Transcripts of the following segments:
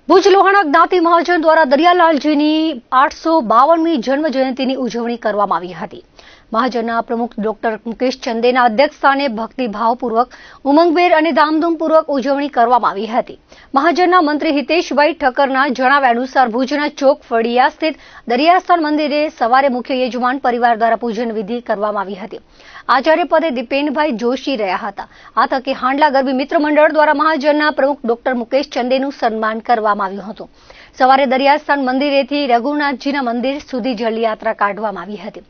ભુજ લોહાણા જ્ઞાતિ મહાજન દ્વારા દરિયાલાલજીની 852મી જન્મ જયંતિની ઉજવણી કરવામાં આવી હતી। મહાજનના પ્રમુખ ડોક્ટર મુકેશ ચંદેના અધ્યક્ષસ્થાને ભક્તિભાવપૂર્વક ઉમંગભેર અને ધામધૂમપૂર્વક ઉજવણી કરવામાં આવી હતી। મહાજનના મંત્રી હિતેશભાઈ ઠક્કરના જણાવ્યા અનુસાર ભુજના ચોક ફળિયા સ્થિત દરિયાસ્થાન મંદિરે સવારે મુખ્ય યજમાન પરિવાર દ્વારા પૂજન વિધિ કરવામાં આવી હતી। આચાર્ય પદે દીપેનભાઈ જોશી રહ્યા હતા। આ તકે હાંડલા ગરબી મિત્ર મંડળ દ્વારા મહાજનના પ્રમુખ ડોક્ટર મુકેશ ચંદેનું સન્માન કરવામાં આવ્યું હતું। સવારે દરિયાસ્થાન મંદિરેથી રઘુનાથજીના મંદિર સુધી જળયાત્રા કાઢવામાં આવી હતી,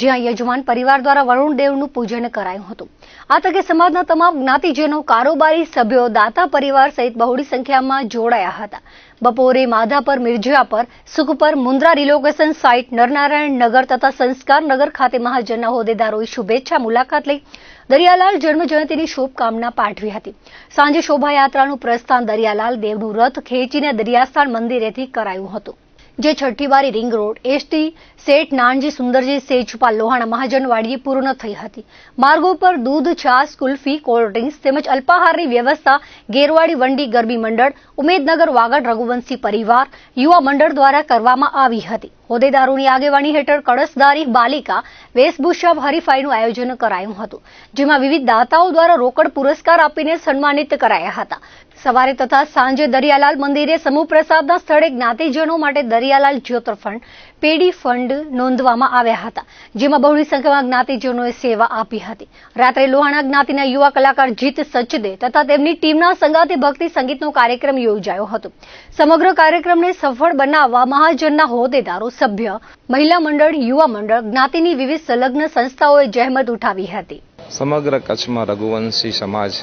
જ્યાં યજમાન પરિવાર દ્વારા વરુણદેવનું પૂજન કરાયું હતું। આ તકે સમાજના તમામ જ્ઞાતિજનો, કારોબારી સભ્યો, દાતા પરિવાર સહિત બહોળી સંખ્યામાં જોડાયા હતા। બપોરે માધાપર, મિર્જાપર, સુખપર, મુન્દ્રા રિલોકેશન સાઇટ, નરનારાયણ નગર તથા સંસ્કાર નગર ખાતે મહાજનના હોદ્દેદારોએ શુભેચ્છા મુલાકાત લઈ દરિયાલાલ જન્મ જયંતિની શુભકામના પાઠવી હતી। સાંજે શોભાયાત્રાનું પ્રસ્થાન દરિયાલાલ દેવનું રથ ખેંચીને દરિયાસ્થાન મંદિરેથી કરાયું હતું, જે છઠ્ઠીબારી રિંગ રોડ એસટી શેઠ નાનજી સુંદરજી સેજપાલ લોહાણા મહાજનવાડીએ પૂર્ણ થઈ હતી। માર્ગો પર દૂધ, છાશ, કુલ્ફી, કોલ્ડ ડ્રિંક્સ તેમજ અલ્પાહારની વ્યવસ્થા ગેરવાડી વંડી ગરબી મંડળ, ઉમેદનગર વાગડ રઘુવંશી પરિવાર, યુવા મંડળ દ્વારા કરવામાં આવી હતી। હોદ્દેદારોની આગેવાની હેઠળ કળશધારી બાલિકા વેશભૂષા હરીફાઈનું આયોજન કરાયું હતું, જેમાં વિવિધ દાતાઓ દ્વારા રોકડ પુરસ્કાર આપીને સન્માનિત કરાયા હતા। સવારે તથા સાંજે દરિયાલાલ મંદિરે સમૂહ પ્રસાદના સ્થળે જ્ઞાતિજનો માટે દરિયાલાલ જ્યોતિર્ફંડ, પેઢી ફંડ નોંધવામાં આવ્યા હતા, જેમાં બહોળી સંખ્યામાં જ્ઞાતિજનોએ સેવા આપી હતી। રાત્રે લોહાણા જ્ઞાતિના યુવા કલાકાર જીત સચદે તથા તેમની ટીમના સંગાતે ભક્તિ સંગીતનો કાર્યક્રમ યોજાયો હતો। સમગ્ર કાર્યક્રમને સફળ બનાવવા મહાજનના હોદ્દેદારો, સભ્ય, મહિલા મંડળ, યુવા મંડળ, જ્ઞાતિની વિવિધ સંલગ્ન સંસ્થાઓએ જહેમત ઉઠાવી હતી। સમગ્ર કચ્છમાં રઘુવંશી સમાજ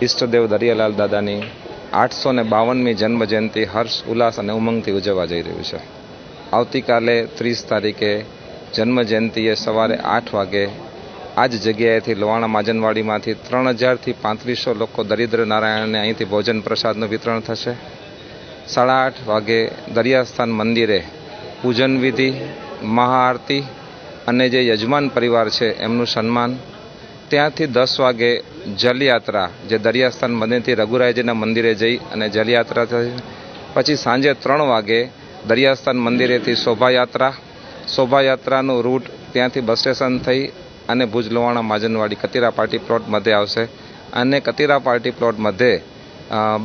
ઈષ્ટદેવ દરિયાલાલ દાદાની 852મી જન્મ જયંતિ હર્ષ, ઉલ્લાસ અને ઉમંગથી ઉજવવા જઈ રહ્યું છે। આવતીકાલે 30 તારીખે જન્મ જયંતિએ સવારે 8 વાગે આ જ જગ્યાએથી લોહાણા મહાજનવાડીમાંથી 3000થી 3500 લોકો દરિદ્ર નારાયણને અહીંથી ભોજન પ્રસાદનું વિતરણ થશે। 8:30 વાગે દરિયાસ્થાન મંદિરે પૂજન વિધિ, મહાઆરતી અને જે યજમાન પરિવાર છે એમનું સન્માન। ત્યાંથી 10 વાગે જલયાત્રા, જે દરિયાસ્થાન મંદિરથી રઘુરાયજીના મંદિરે જઈ અને જલયાત્રા થઈ। પછી સાંજે 3 વાગે દરિયાસ્થાન મંદિરેથી શોભાયાત્રાનું રૂટ ત્યાંથી બસ સ્ટેશન થઈ અને ભુજ લોહાણા મહાજનવાડી કતીરા પાર્ટી પ્લોટ મધ્યે આવશે અને કતીરા પાર્ટી પ્લોટ મધ્યે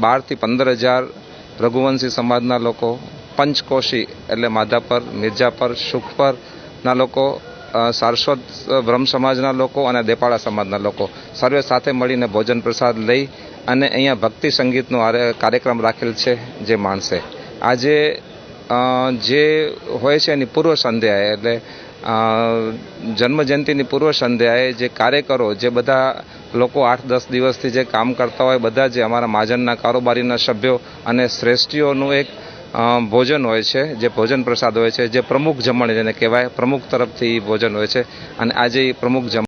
12થી 15,000 રઘુવંશી સમાજના લોકો, પંચકોશી એટલે માધાપર, મિર્જાપર, સુખપરના લોકો, સારસ્વત બ્રહ્મ સમાજના લોકો અને દેપાળા સમાજના લોકો સર્વે સાથે મળીને ભોજન પ્રસાદ લઈ અને અહીંયા ભક્તિ સંગીતનો કાર્યક્રમ રાખેલ છે, જે માણસે આજે જે હોય છે એની પૂર્વ સંધ્યાએ એટલે જન્મજયંતિની પૂર્વ સંધ્યાએ જે કાર્યકરો, જે બધા લોકો 8-10 દિવસથી જે કામ કરતા હોય, બધા જે અમારા મહાજનના કારોબારીના સભ્યો અને શ્રેષ્ઠીઓનું એક ભોજન હોય છે, જે ભોજન પ્રસાદ હોય છે, જે પ્રમુખ જમણ જેને કહેવાય, પ્રમુખ તરફથી ભોજન હોય છે અને આજે પ્રમુખ